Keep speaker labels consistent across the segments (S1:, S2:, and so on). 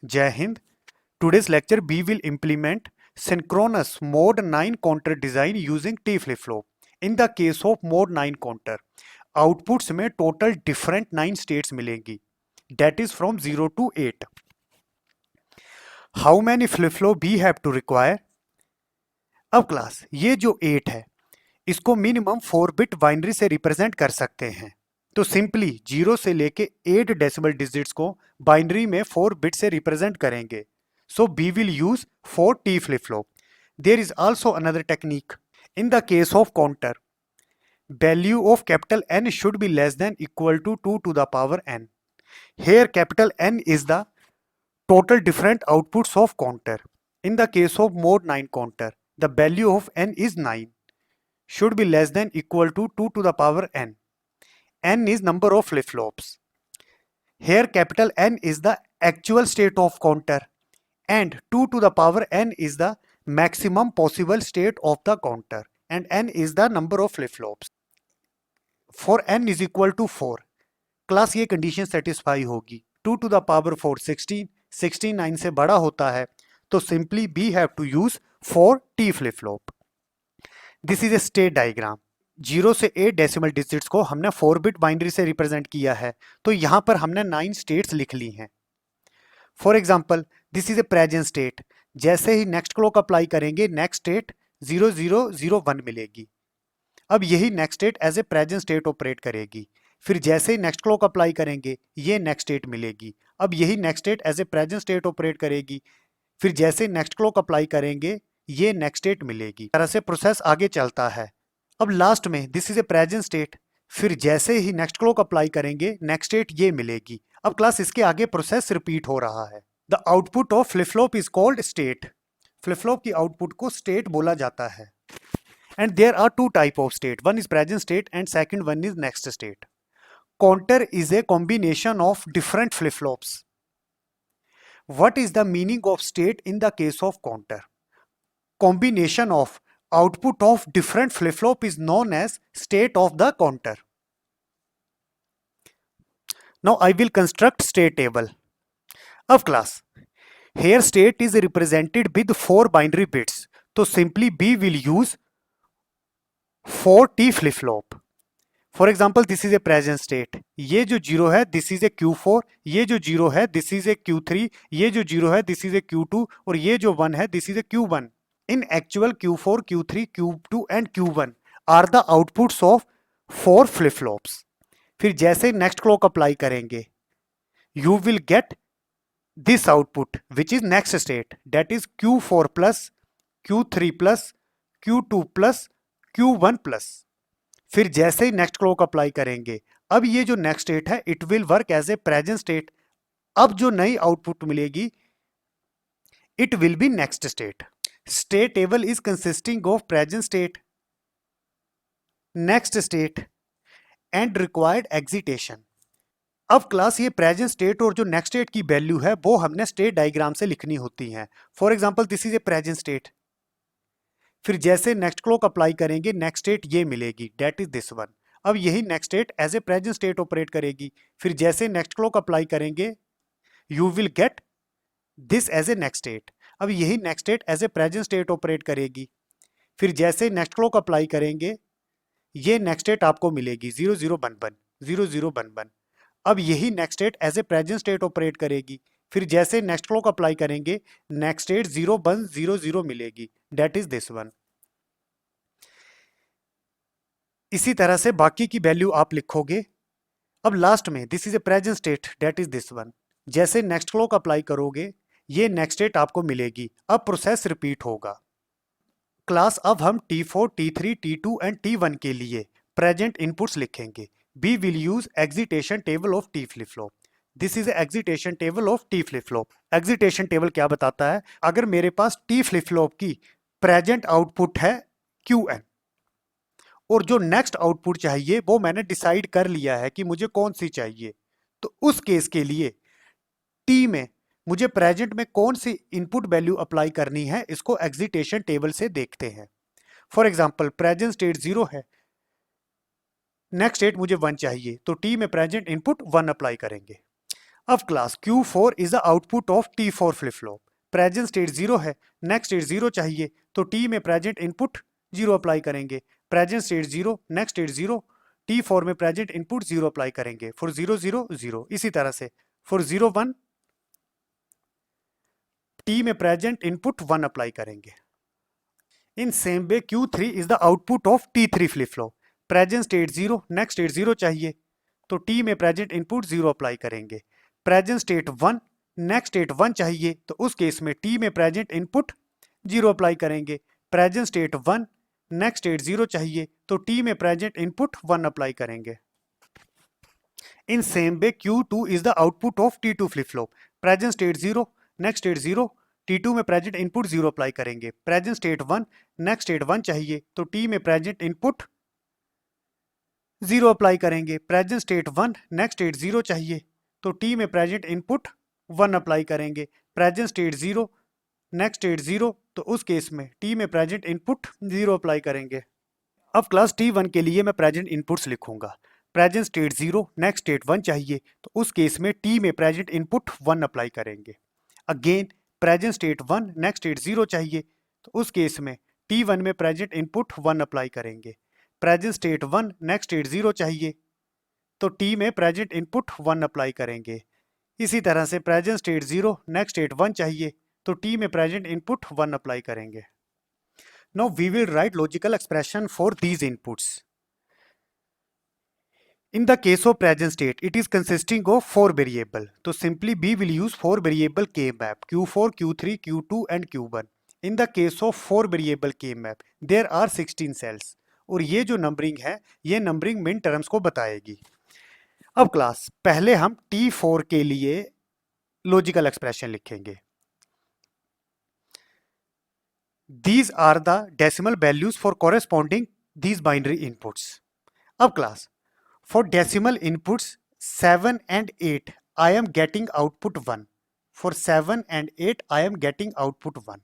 S1: Jai Hind. Today's lecture we will implement synchronous mode 9 counter design using T flip-flop. In the case of mode 9 counter, outputs में total different 9 states मिलेंगी. That is from 0 to 8. How many flip-flop we have to require? अब class ये जो 8 है इसको minimum 4 bit binary से represent कर सकते हैं. तो सिंपली 0 से लेके 8 डेसिमल डिजिट्स को बाइनरी में 4 बिट से रिप्रेजेंट करेंगे. So we will use 4 T flip-flop. There is also another technique. In the case of counter, value of capital N should be less than equal to 2 to the power N. Here capital N is the total different outputs of counter. In the case of mode 9 counter, the value of N is 9. Should be less than equal to 2 to the power N. N is number of flip-flops. Here capital N is the actual state of counter. And 2 to the power n is the maximum possible state of the counter, and n is the number of flip-flops. For n is equal to 4, class ये condition satisfy होगी. 2 to the power 4 16, 16 9 से बड़ा होता है, तो simply we have to use 4 T flip-flop. This is a state diagram. 0 से 8 decimal digits को हमने 4 बिट बाइनरी से रिप्रेजेंट किया है, तो यहाँ पर हमने 9 स्टेट्स लिख ली हैं. For example this is a present state. जैसे ही नेक्स्ट क्लॉक अप्लाई करेंगे नेक्स्ट स्टेट 0001 मिलेगी. अब यही next state as a present state operate करेगी. फिर जैसे ही नेक्स्ट क्लॉक अप्लाई करेंगे ये नेक्स्ट स्टेट मिलेगी. अब यही next state as a present state operate करेगी. फिर जैसे ही नेक्स्ट क्लॉक अप्लाई करेंगे ये नेक्स्ट स्टेट मिलेगी. तरह से प्रोसेस आगे चलता है. अब लास्ट में this is a present state. फिर जैसे ही नेक्स्ट क्लॉक अप्लाई करेंगे नेक्स्ट स्टेट ये मिलेगी. अब क्लास इसके आगे प्रोसेस रिपीट हो रहा है. The output of flip flop is called state. Flip flop की आउटपुट को स्टेट बोला जाता है. And there are two type of state. One is present state and second one is next state. Counter is a combination of different flip flops. What is the meaning of state in the case of counter? Combination of output of different flip-flop is known as state of the counter. Now I will construct state table. Of class, here state is represented with 4 binary bits. So simply B will use 4 T flip-flop. For example, this is a present state. ये जो 0 है this is a Q4. ये जो 0 है this is a Q3. ये जो 0 है this is a Q2. और ये जो 1 है this is a Q1. In actual Q4, Q3, Q2 and Q1 are the outputs of 4 flip-flops. फिर जैसे नेक्स्ट क्लॉक अप्लाई करेंगे you will get this output which is next state, that is Q4 plus Q3 plus Q2 plus Q1 plus. फिर जैसे ही next clock apply करेंगे अब ये जो नेक्स्ट स्टेट है it will work as a present state. अब जो नई आउटपुट मिलेगी it will be next state. State table is consisting of present state, next state and required excitation. अब क्लास ये प्रेजेंट स्टेट और जो नेक्स्ट स्टेट की वैल्यू है वो हमने स्टेट डायग्राम से लिखनी होती हैं. For example this is a present state. फिर जैसे नेक्स्ट क्लॉक अप्लाई करेंगे नेक्स्ट स्टेट ये मिलेगी, डेट इज दिस वन. अब यही next state as a present state operate करेगी. फिर जैसे नेक्स्ट क्लॉक अप्लाई करेंगे you will get this as a next state. अब यही next state as a present state operate करेगी. फिर जैसे नेक्स्ट क्लॉक अप्लाई करेंगे ये नेक्स्ट स्टेट आपको मिलेगी 0011 0011. अब यही next state as a present state operate करेगी. फिर जैसे नेक्स्ट क्लॉक अप्लाई करेंगे नेक्स्ट स्टेट 0100 मिलेगी, डेट इज दिस वन. इसी तरह से बाकी की वैल्यू आप लिखोगे. अब लास्ट में this is a present state, that is this one. जैसे नेक्स्ट क्लॉक अप्लाई करोगे ये नेक्स्ट स्टेट आपको मिलेगी. अब प्रोसेस रिपीट होगा. क्लास अब हम T4, T3, T2 and T1 के लिए प्रेजेंट इनपुट्स लिखेंगे. We will use excitation table of T flip flop. This is excitation table of T flip flop. Excitation table क्या बताता है? अगर मेरे पास T फ्लिप फ्लॉप की प्रेजेंट आउटपुट है Qn और जो नेक्स्ट आउटपुट चाहिए वो मैंने डिसाइड कर लिया है कि मुझे कौन सी चाहिए, तो उस केस के लिए T में मुझे प्रेजेंट में कौन सी इनपुट वैल्यू अप्लाई करनी है इसको एग्जिटेशन टेबल से देखते हैं. फॉर एग्जांपल प्रेजेंट स्टेट 0 है, नेक्स्ट स्टेट मुझे 1 चाहिए, तो T में प्रेजेंट इनपुट 1 अप्लाई करेंगे. अब class Q4 is the output of T4 flip flop. Present state 0 है, नेक्स्ट स्टेट 0 चाहिए तो T में प्रेजेंट इनपुट 0 अप्लाई करेंगे। Present state 0, next state 0, T4 में प्रेजेंट इनपुट 0 अप्लाई करेंगे। फॉर 0 0 0, इसी तरह से फॉर 0 1 T में प्रेजेंट इनपुट 1 अप्लाई करेंगे। In same way Q3 is the output of T3 flip flop. Present state 0, next state 0 चाहिए तो T में प्रेजेंट इनपुट 0 अप्लाई करेंगे। प्रेजेंट स्टेट 1, नेक्स्ट स्टेट 1 चाहिए तो उस केस में T में प्रेजेंट इनपुट 0 अप्लाई करेंगे। प्रेजेंट स्टेट 1, नेक्स्ट स्टेट 0 चाहिए तो T में प्रेजेंट इनपुट 1 अप्लाई करेंगे। In same way Q2 is the output of T2 flip flop. Present state 0, next state 0, T2 में प्रेजेंट इनपुट 0 अप्लाई करेंगे। Present state 1, next state 1 चाहिए तो T में present input 0 apply करेंगे। Present state 1, next state 0 चाहिए तो T में present input 1 apply करेंगे। प्रेजेंट स्टेट 0, नेक्स्ट स्टेट 0 तो उस केस में T में प्रेजेंट इनपुट 0 अप्लाई करेंगे। अब क्लास T1 के लिए मैं प्रेजेंट इनपुट्स लिखूंगा। प्रेजेंट स्टेट 0, नेक्स्ट स्टेट 1 चाहिए तो उस केस में T में प्रेजेंट इनपुट 1 अप्लाई करेंगे। Again present state 1, next state 0 चाहिए तो उस केस में T1 में प्रेजेंट इनपुट 1 अप्लाई करेंगे। प्रेजेंट स्टेट 1, नेक्स्ट स्टेट 0 चाहिए तो T में प्रेजेंट इनपुट 1 अप्लाई करेंगे। इसी तरह से प्रेजेंट स्टेट 0, नेक्स्ट स्टेट 1 चाहिए तो T में प्रेजेंट इनपुट 1 अप्लाई करेंगे। Now we will write logical expression for these inputs. In the case of present state, it is consisting of 4 variable. So simply we will use 4 variable K map Q4, Q3, Q2 and Q1. In the case of 4 variable K map, there are 16 cells. और ये जो numbering है ये numbering मिन terms को बताएगी। अब class पहले हम T4 के लिए लॉजिकल एक्सप्रेशन लिखेंगे। These are the decimal values for corresponding these binary inputs. अब class for decimal inputs 7 and 8 I am getting output 1. For 7 and 8 I am getting output 1.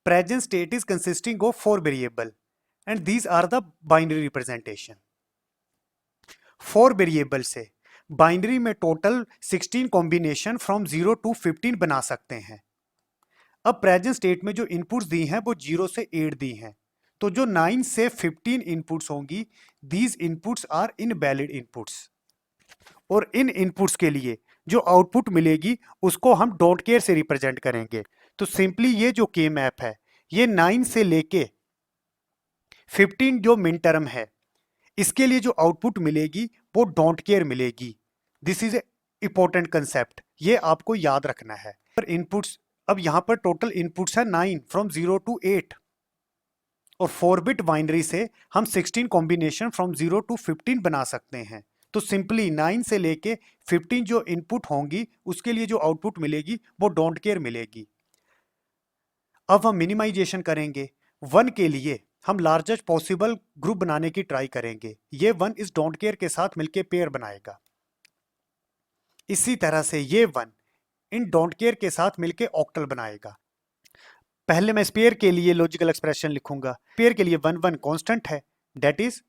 S1: Present state is consisting of 4 variable and these are the binary representation. 4 variable से binary में total 16 combination from 0 to 15 बना सकते हैं। अब present state में जो inputs दी हैं वो 0 से 8 दी हैं, तो जो 9 से 15 इनपुट्स होंगी these inputs are invalid inputs. और इन इनपुट्स के लिए जो आउटपुट मिलेगी उसको हम डोंट केयर से रिप्रेजेंट करेंगे। तो सिंपली ये जो के मैप है ये 9 से लेके 15 जो मिन टर्म है इसके लिए जो आउटपुट मिलेगी वो डोंट केयर मिलेगी। This is A important concept, ये आपको याद रखना है। पर इनपुट्स अब यहां पर टोटल इनपुट्स है 9 फ्रॉम 0 to 8 और 4 बिट बाइनरी से हम 16 कॉम्बिनेशन फ्रॉम 0 to 15 बना सकते हैं। तो सिंपली 9 से लेके 15 जो इनपुट होंगी उसके लिए जो आउटपुट मिलेगी वो डोंट केयर मिलेगी। अब हम मिनिमाइजेशन करेंगे। 1 के लिए हम लार्जेस्ट पॉसिबल ग्रुप बनाने की ट्राई करेंगे। ये 1 इस डोंट केयर के साथ मिलके पेयर बनाएगा। इसी तरह से ये 1 इन डोंट केयर के साथ मिलके ऑक्टल बनाएगा। पहले मैं स्पेयर के लिए लॉजिकल एक्सप्रेशन लिखूंगा। स्पेयर के लिए 1 1 कांस्टेंट है दैट इज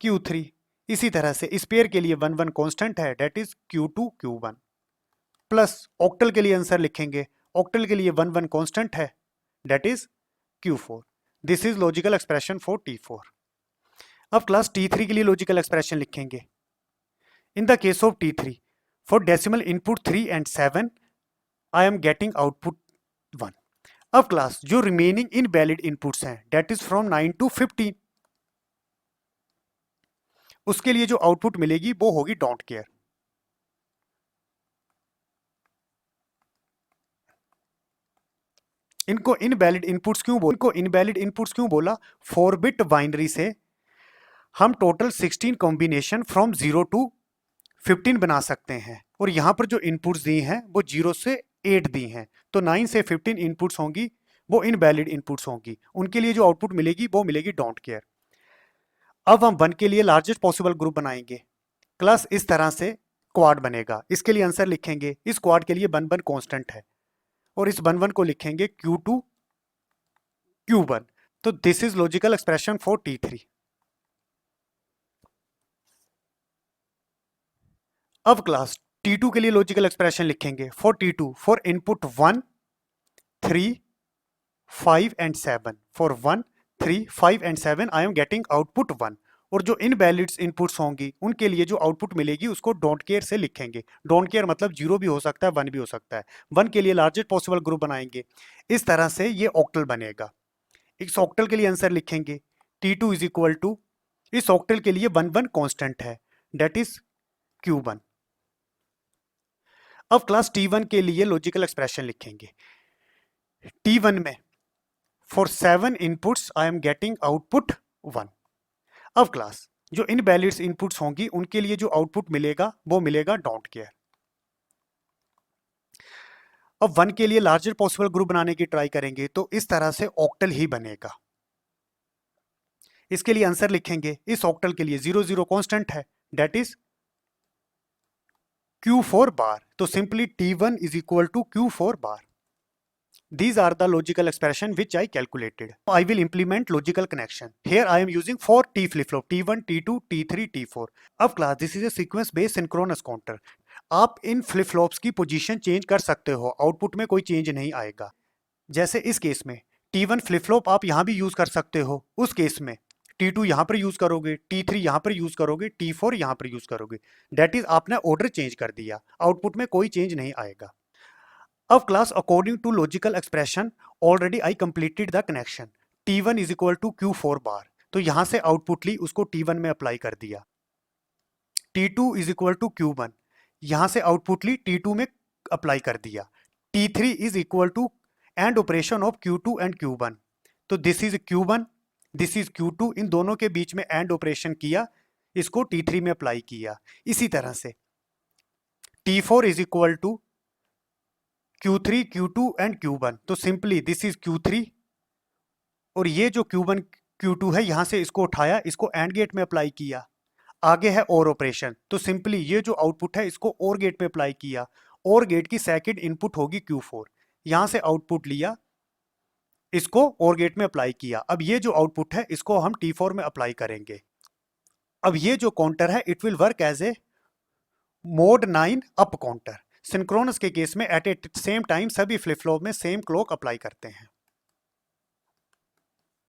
S1: Q3। इसी तरह से स्पेयर के लिए 1 1 कांस्टेंट है that is Q2 Q1 plus octal के लिए आंसर लिखेंगे। ऑक्टल के लिए 1 1 कांस्टेंट है that is Q4। This is logical expression for T4। अब क्लास T3 के लिए लॉजिकल एक्सप्रेशन लिखेंगे। इन the case of T3 for decimal input 3 and 7 I am getting output 1। अब क्लास जो रिमेनिंग इनवैलिड इनपुट्स हैं दैट इज फ्रॉम 9 to 15 उसके लिए जो आउटपुट मिलेगी वो होगी डोंट केयर। इनको इनवैलिड इनपुट्स क्यों बोला? 4 बिट बाइनरी से हम टोटल 16 कॉम्बिनेशन फ्रॉम 0 to 15 बना सकते हैं और यहां पर जो इनपुट्स दी हैं वो 0 से 8 दी हैं, तो 9 से 15 इनपुट्स होंगी वो इनवैलिड इनपुट्स होंगी। उनके लिए जो आउटपुट मिलेगी वो मिलेगी डोंट केयर। अब हम 1 के लिए लार्जेस्ट पॉसिबल ग्रुप बनाएंगे। क्लास इस तरह से क्वाड बनेगा। इसके लिए आंसर लिखेंगे। इस क्वाड के लिए 1 1 कांस्टेंट है और इस 1 1 को लिखेंगे Q2 Q1। तो this is logical expression for T3। अब क्लास T2 के लिए लॉजिकल एक्सप्रेशन लिखेंगे। For T2 for input 1 3 5 and 7 for 1 3 5 and 7 I am getting output 1। और जो इनवैलिड इनपुट्स होंगी उनके लिए जो आउटपुट मिलेगी उसको डोंट केयर से लिखेंगे। डोंट केयर मतलब 0 भी हो सकता है 1 भी हो सकता है। 1 के लिए लार्जेस्ट पॉसिबल ग्रुप बनाएंगे। इस तरह से ये ऑक्टल बनेगा। इस ऑक्टल के लिए आंसर लिखेंगे T2 इज इक्वल टू, इस ऑक्टल के लिए 1 1 कांस्टेंट है, दैट इज Q1। अब क्लास T1 के लिए लॉजिकल एक्सप्रेशन लिखेंगे। T1 में for 7 inputs I am getting output 1। अब क्लास जो इनवैलिड इनपुट्स होंगी उनके लिए जो आउटपुट मिलेगा वो मिलेगा डोंट केयर। अब 1 के लिए लार्जर पॉसिबल ग्रुप बनाने की ट्राई करेंगे तो इस तरह से ऑक्टल ही बनेगा। इसके लिए आंसर लिखेंगे। इस ऑक्टल के लिए 0 0 कांस्टेंट है, दैट इज Q4 बार। तो simply T1 is equal to Q4 bar. These are the logical expression which I calculated. I will implement logical connection. Here I am using 4 T flip-flop, T1, T2, T3, T4. अब class this is a sequence based synchronous counter. आप इन flip flops की position change कर सकते हो, output में कोई change नहीं आएगा। जैसे इस केस में T1 फ्लिप फ्लॉप आप यहां भी यूज कर सकते हो, उस केस में T2 यहां पर यूज करोगे, T3 यहां पर यूज करोगे, T4 यहां पर यूज करोगे। दैट इज आपने ऑर्डर चेंज कर दिया, आउटपुट में कोई चेंज नहीं आएगा। अब class according to logical expression already I completed the connection. T1 is equal to Q4 bar. तो यहां से आउटपुट ली उसको T1 में अप्लाई कर दिया। T2 is equal to Q1, यहां से आउटपुट ली T2 में अप्लाई कर दिया। T3 is equal to and operation of Q2 and Q1। तो this is Q1, this is Q2, इन दोनों के बीच में एंड ऑपरेशन किया, इसको T3 में अप्लाई किया। इसी तरह से T4 is equal to Q3, Q2 and Q1। तो सिंपली दिस इज Q3 और ये जो Q1 Q2 है यहां से इसको उठाया, इसको एंड गेट में अप्लाई किया। आगे है और ऑपरेशन, तो सिंपली ये जो आउटपुट है इसको और गेट में अप्लाई किया। और गेट की सेकंड इनपुट होगी Q4, यहां से आउटपुट लिया, इसको और गेट में अप्लाई किया। अब ये जो आउटपुट है इसको हम T4 में अप्लाई करेंगे। अब ये जो काउंटर है it will work as a mod 9 up counter. Synchronous के केस में एट ए सेम टाइम सभी फ्लिप फ्लॉप में सेम क्लॉक अप्लाई करते हैं।